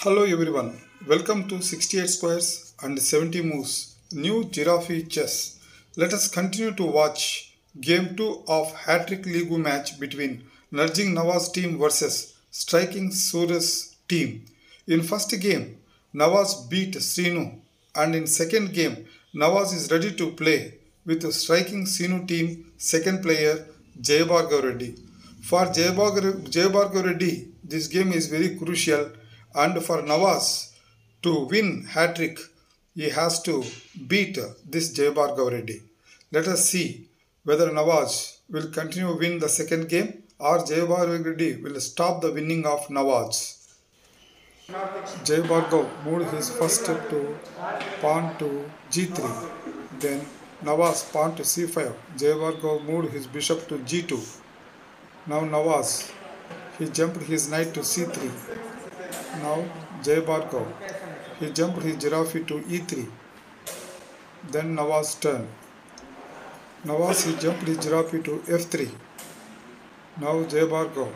Hello everyone, welcome to 68 squares and 70 moves, new giraffe chess. Let us continue to watch Game 2 of hat-trick league match between nudging Nawaz team versus striking Surya's team. In first game, Nawaz beat Sreenu, and in second game, Nawaz is ready to play with striking Sreenu team second player Jayabhargav Reddy. For Jayabhargav Reddy, this game is very crucial, and for Nawaz to win hat-trick, he has to beat this Jayabhargav Reddy. Let us see whether Nawaz will continue win the second game or Jayabhargav Reddy will stop the winning of Nawaz. Jayabhargav moved his first step to pawn to g3. Then Nawaz pawn to c5. Jayabhargav moved his bishop to g2. Now Nawaz, he jumped his knight to c3. Now Jayabhargav, he jumped his giraffe to e3. Then Nawaz turn. Nawaz, he jumped his giraffe to f3. Now Jayabhargav,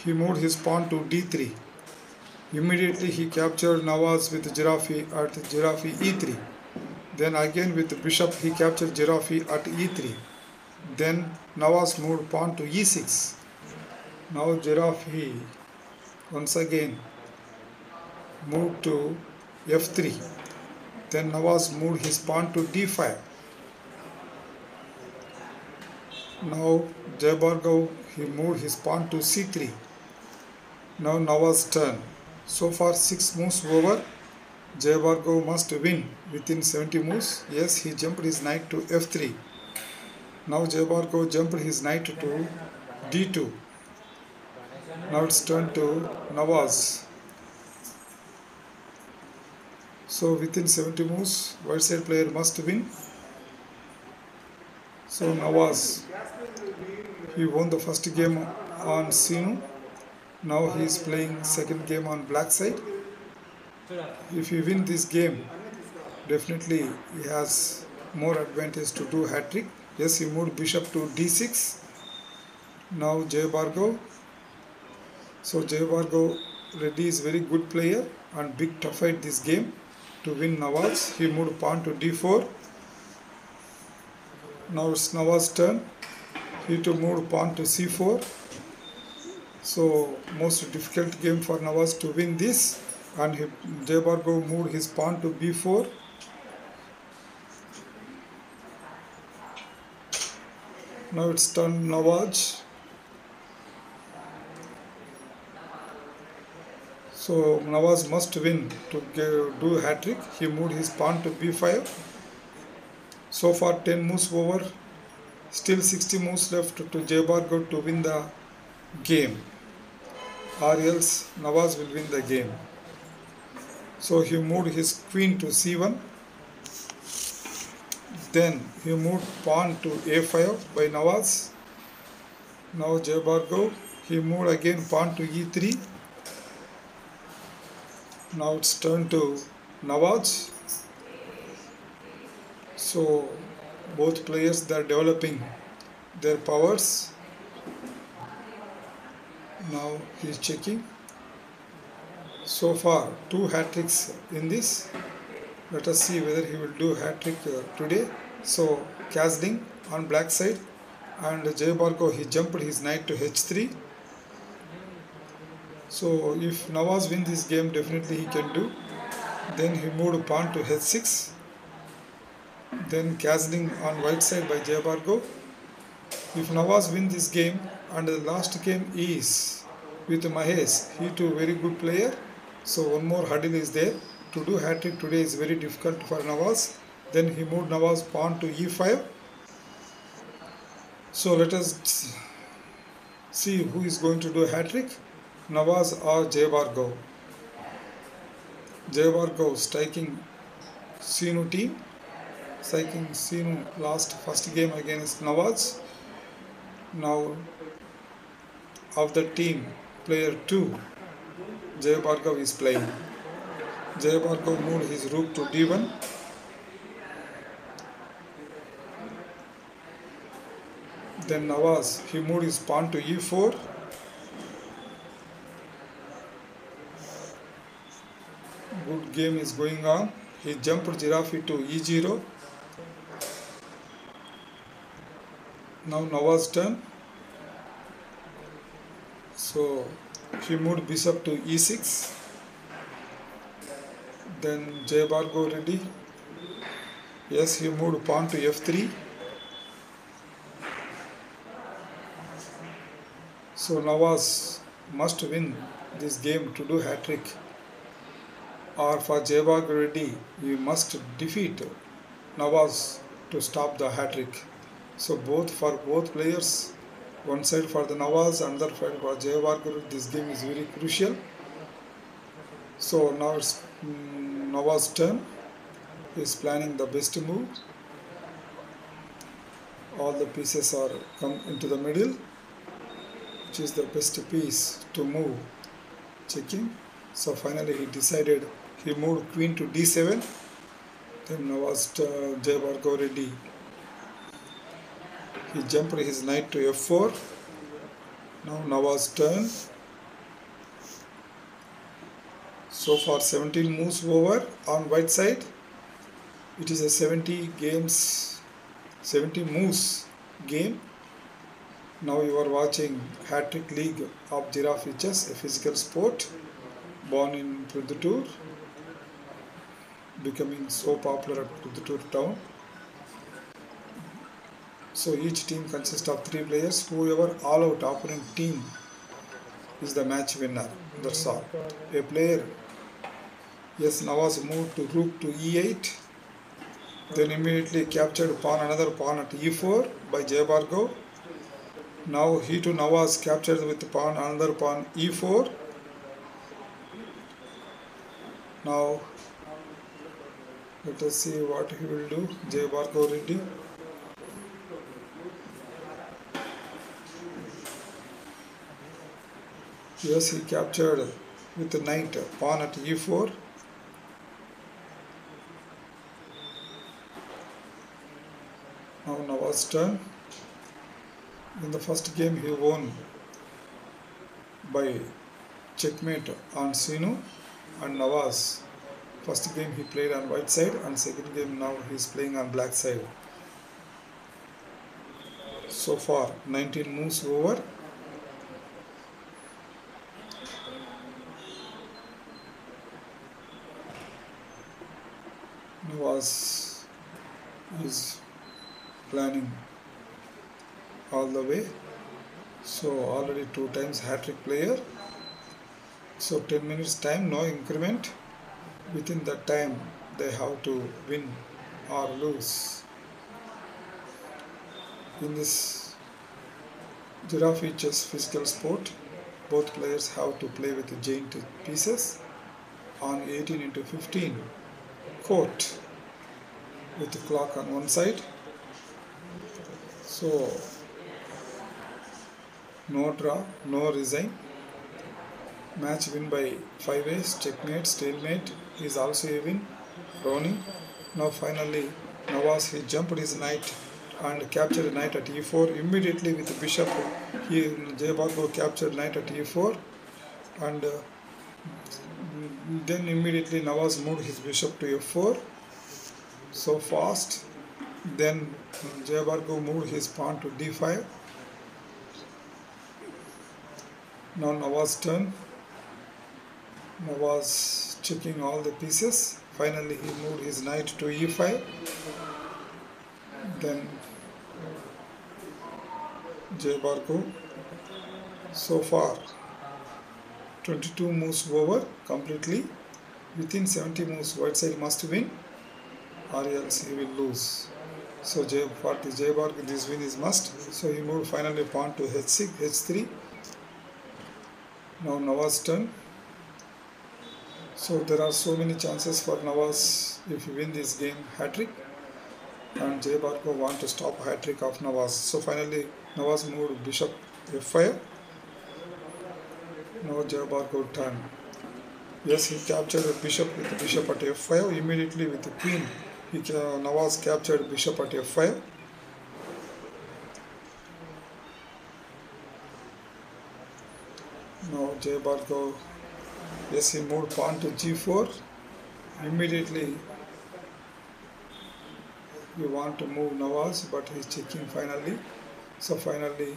he moved his pawn to d3. Immediately he captured Nawaz with giraffe at giraffe e3. Then again with bishop he captured giraffe at e3. Then Nawaz moved pawn to e6. Now giraffe once again moved to f3. Then Nawaz moved his pawn to d5. Now Jayabhargav, he moved his pawn to c3. Now Nawaz turn. So far 6 moves over. Jayabhargav must win within 70 moves. Yes, he jumped his knight to f3. Now Jayabhargav jumped his knight to d2. Now it's turn to Nawaz. So within 70 moves, white side player must win. So Nawaz, he won the first game on Sreenu. Now he is playing second game on black side. If he win this game, definitely he has more advantage to do hat-trick. Yes, he moved bishop to d6. Now Jayabhargav. So Jayabhargav Reddy is very good player and big tough fight this game to win Nawaz. He moved pawn to d4. Now it's Nawaz's turn. He to move pawn to c4. So most difficult game for Nawaz to win this, and Jayabhargav moved his pawn to b4. Now it's turn Nawaz. So Nawaz must win to do hat-trick. He moved his pawn to b5. So far 10 moves over. Still 60 moves left to Jayabhargav to win the game, or else Nawaz will win the game. So he moved his queen to c1. Then he moved pawn to a5 by Nawaz. Now Jayabhargav, he moved again pawn to e3. Now it's turn to Nawaz. So both players, they are developing their powers. Now he is checking. So far 2 hat-tricks in this. Let us see whether he will do hat-trick today. So castling on black side, and Jayabhargav, he jumped his knight to h3. So if Nawaz wins this game, definitely he can do. Then he moved pawn to h6. Then castling on white side by Jayabhargav. If Nawaz wins this game, and the last game is with Mahesh, he too very good player. So one more hurdle is there. To do hat-trick today is very difficult for Nawaz. Then he moved Nawaz pawn to e5. So let us see who is going to do a hat-trick, Nawaz or Jayabhargav. Jayabhargav striking Sreenu team. Striking Sreenu first game against Nawaz. Now of the team, player 2, Jayabhargav is playing. Jayabhargav moved his rook to d1. Then Nawaz, he moved his pawn to e4. good game is going on. He jumped giraffe to e0. Now Nawaz turn. So he moved bishop to e6. Then Jaybar go ready. Yes, he moved pawn to f3. So Nawaz must win this game to do hat-trick. Or for Jaybar ready, he must defeat Nawaz to stop the hat-trick. So both players, one side for the Nawaz, another side for Jaybar. This game is very crucial. So now it's Nawaz's turn. He is planning the best move. All the pieces are come into the middle, which is the best piece to move. Checking. So finally he decided. He moved queen to d7. Then Nawaz Jaybar go ready. He jumped his knight to f4. Now Nawaz turn. So far 17 moves over on white side. It is a 70 moves game. Now you are watching Hat-Trick League of Giraffe Chess, a physical sport born in Prudutur, becoming so popular at Prudutur town. So each team consists of 3 players. Whoever all out opponent team is the match winner. That's all. A player, yes, Nawaz moved to rook to e8. Then immediately captured another pawn at e4 by Jaybar. Now he to Nawaz captured with another pawn e4. Now let us see what he will do. Jaybar ready. Yes, he captured with the knight pawn at e4. Now Nawaz's turn. In the first game he won by checkmate on Sreenu and Nawaz. First game he played on white side and second game now he is playing on black side. So far 19 moves over. Nawaz is planning all the way. So already 2 times hat-trick player. So 10 minutes time, no increment. Within that time they have to win or lose. In this giraffe chess physical sport, both players have to play with giant pieces on 18x15 court with the clock on one side. So no draw, no resign. Match win by 5 ways, checkmate, stalemate is also a win, Rowning. Now finally Nawaz, he jumped his knight and captured knight at e4. Immediately with the bishop, Jaybar captured knight at e4 and then immediately Nawaz moved his bishop to f4 so fast. Then Jaybar moved his pawn to d5. Now Nawaz's turn. Nawaz checking all the pieces. Finally he moved his knight to e5. Then Jaybar. So far 22 moves over completely. Within 70 moves white side must win or else he will lose. So for the Jaybar this win is must. So he moved finally pawn to h6, h3. Now Nawaz's turn. So there are so many chances for Nawaz if he win this game hat-trick, and Jaybar want to stop hat-trick of Nawaz. So finally Nawaz moved bishop f5. Now Jaybar turn. Yes, he captured the bishop with the bishop at f5. Immediately with the queen, Nawaz captured bishop at f5. Now Jaybar yes, he moved pawn to g4. Immediately you want to move Nawaz, but he's checking finally. So finally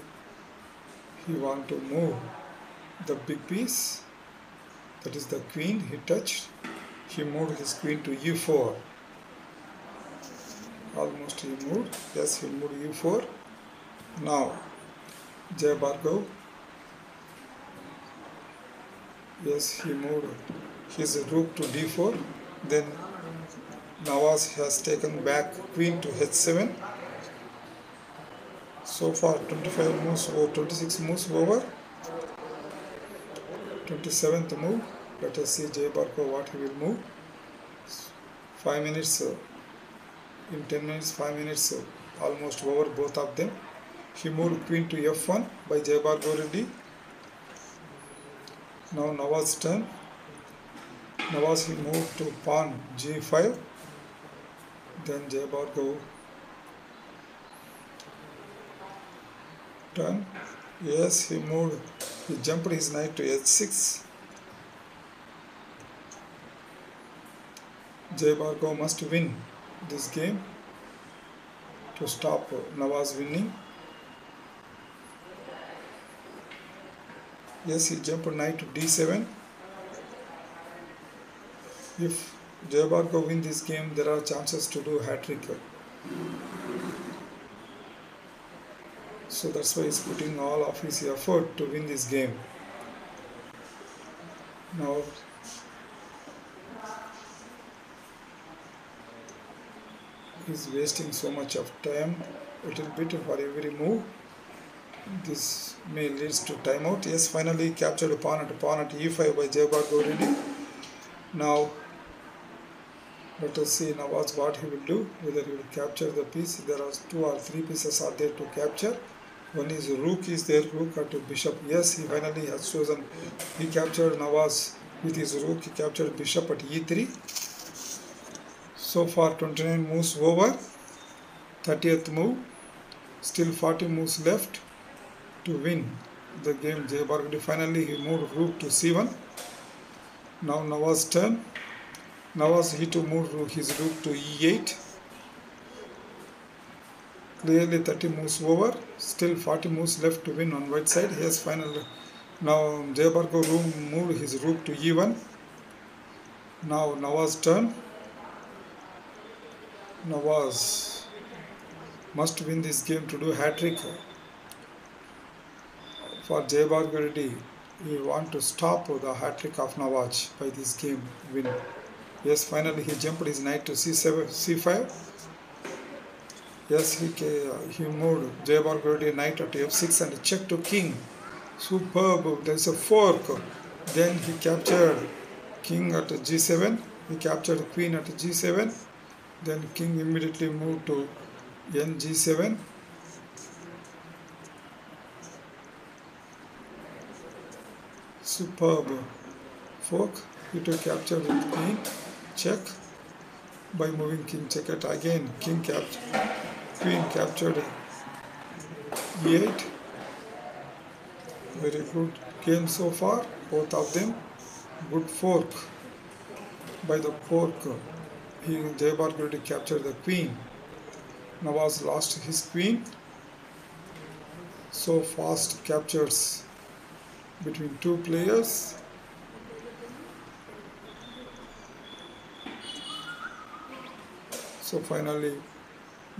he want to move the big piece, that is the queen. He touched. He moved his queen to e4. Almost he moved. Yes, he moved e4. Now Jay Bhargav. Yes, he moved his rook to d4. Then Nawaz has taken back queen to h7. So far 25 moves or 26 moves over. 27th move. Let us see Jay Bhargav what he will move. 5 minutes. In 10 minutes, 5 minutes, almost over both of them. He moved queen to f1 by Jay Bhargav Reddy. Now Nawaz's turn. Nawaz he moved to pawn g5. Then Jay Bhargav turn. Yes, he moved. He jumped his knight to h6. Jay Bhargav must win this game to stop Nawaz winning. Yes, he jumped knight to d7. If Jay Bhargav wins this game, there are chances to do hat-trick. So that's why he's putting all of his effort to win this game. Now he's wasting so much of time, a little bit for every move. This may leads to timeout. Yes, finally captured pawn at e5 by Jay Bhargav Reddy. Now let us see Nawaz what he will do, whether he will capture the piece. There are 2 or 3 pieces are there to capture. One is rook is there, rook at bishop. Yes, he finally has chosen. He captured Nawaz with his rook. He captured bishop at e3. So far 29 moves over. 30th move. Still 40 moves left to win the game. Jay Bhargav finally he moved rook to c1. Now Nawaz's turn. Nawaz he to move his rook to e8. Clearly 30 moves over. Still 40 moves left to win on white side. Yes, final. Now Jay Bhargav moved his rook to e1. Now Nawaz's turn. Nawaz must win this game to do hat-trick. For Jay Bhargav Reddy, he want to stop the hat-trick of Nawaz by this game win. Yes, finally he jumped his knight to c7, c5. Yes, he moved Jay Bhargav Reddy knight at f6 and check to king. Superb. There is a fork. Then he captured king at g7. He captured queen at g7. Then king immediately moved to ng7. Superb fork. He to capture with queen. Check. By moving king check it again. King captured. Queen captured e8. Very good game so far. Both of them. Good fork. By the fork, Jay Bhargav captured the queen. Nawaz lost his queen. So fast captures between 2 players. So finally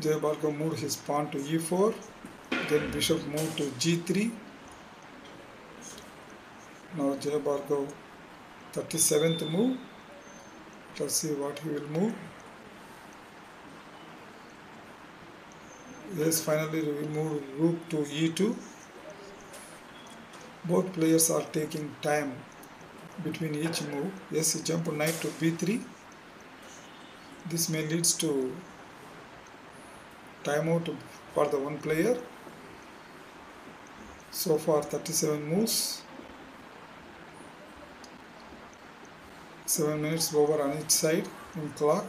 Jay Bhargav moved his pawn to e4. Then bishop moved to g3. Now Jay Bhargav 37th move. Let's see what he will move. Yes, finally we move rook to e2. Both players are taking time between each move. Yes, he jumped knight to b3. This may leads to timeout for the one player. So far 37 moves. 7 minutes over on each side in clock.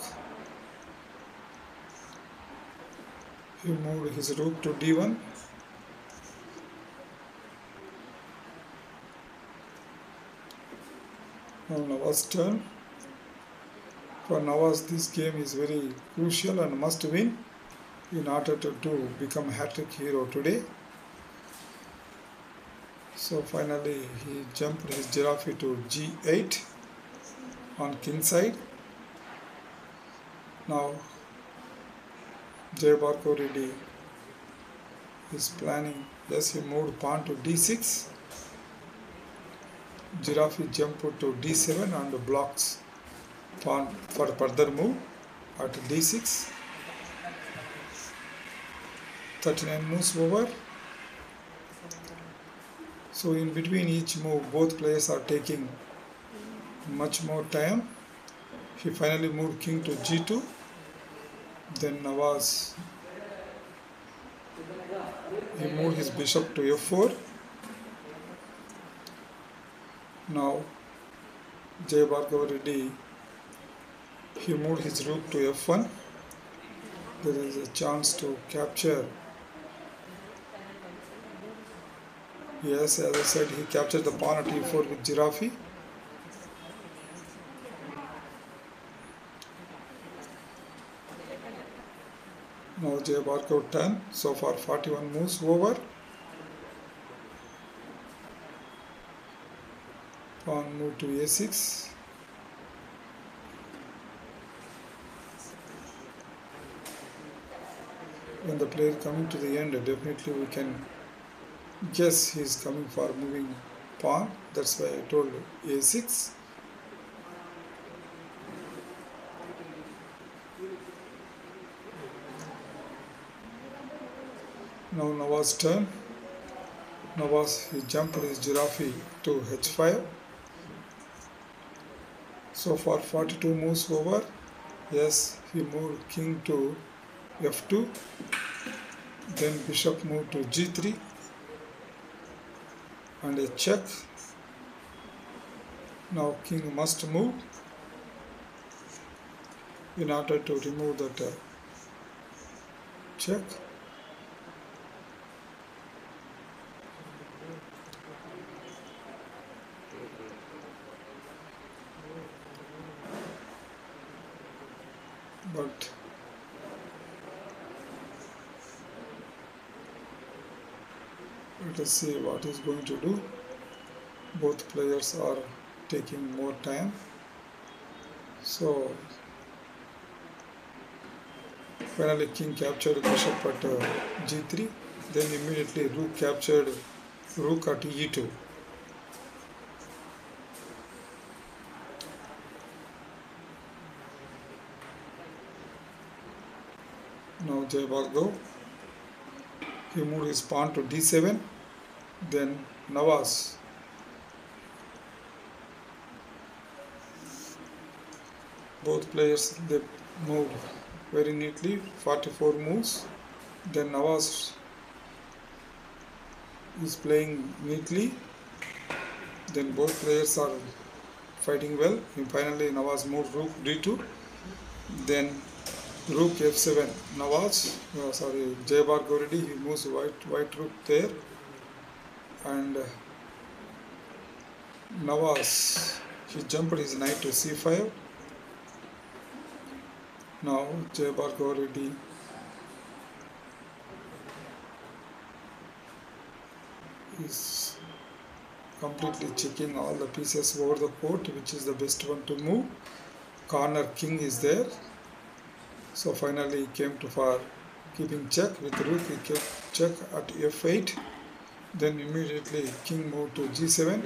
He moved his rook to d1. Now Nawaz's turn. For Nawaz, this game is very crucial and must win in order to become a hat-trick hero today. So finally he jumped his giraffe to g8 on king side. Now Jay Barko Reddy is planning. Yes, he moved pawn to d6. Giraffe jumped to d7 and blocks pawn for further move at d6. 39 moves over. So in between each move, both players are taking much more time. He finally moved king to g2. Then Nawaz, he moved his bishop to f4. Now Jay Bhargav Reddy, he moved his rook to f1. There is a chance to capture. Yes, as I said, he captured the pawn at e4 with giraffe. Now Jay Bhargav turn. So far 41 moves over. Pawn move to a6. When the player coming to the end, definitely we can guess he is coming for moving pawn. That's why I told a6. Now Nawaz turn. Nawaz, he jumped his giraffe to h5. So far 42 moves over. Yes, he moved king to f2. Then bishop moved to g3 and a check. Now king must move in order to remove that check. But let us see what he's going to do. Both players are taking more time. So finally king captured bishop at g3. Then immediately rook captured rook at e2. Now Jay Bhargav, he moved his pawn to d7. Then Nawaz, both players they moved very neatly, 44 moves. Then Nawaz is playing neatly. Then both players are fighting well. And finally Nawaz moved rook d2. Then rook f7. Nawaz, Jay Bhargav Reddy, he moves white rook there. And Nawaz, he jumped his knight to c5. Now Jay Bhargav Reddy is completely checking all the pieces over the court, which is the best one to move. Corner king is there. So finally he came to for keeping check with rook. He kept check at f8. Then immediately king moved to g7.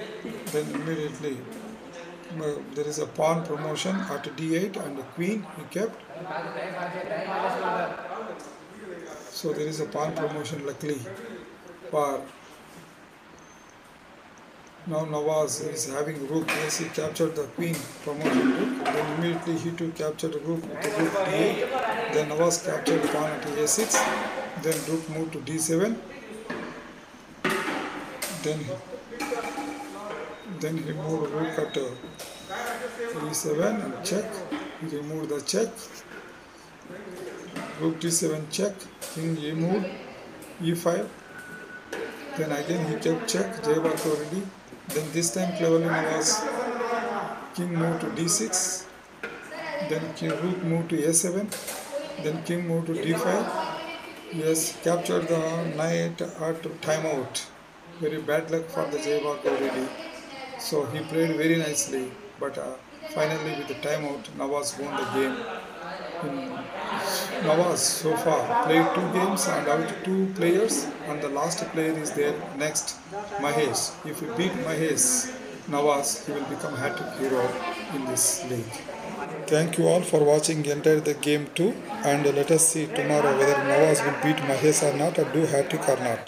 Then immediately there is a pawn promotion at d8 and the queen he kept. So there is a pawn promotion luckily for. Now Nawaz is having rook. Yes, he captured the queen promotion rook. Then immediately he too captured the rook with the rook d8. Then Nawaz captured the pawn at a6. Then rook moved to d7. Then he moved rook at e7 and check. He removed the check. Rook d7 check. King he moved e5. Then again he kept check. Jay Bhargav Reddy. Then this time cleverly Nawaz king moved to d6. Then king rook moved to a7. Then king moved to d5. Yes, captured the knight at timeout. Very bad luck for the Jayawar really. So he played very nicely, but finally with the timeout, Nawaz won the game. In Nawaz so far played two games and out two players, and the last player is there next, Mahesh. If he beat Mahesh, Nawaz, he will become hat-trick hero in this league. Thank you all for watching entire the game 2, and let us see tomorrow whether Nawaz will beat Mahesh or not or do hat-trick or not.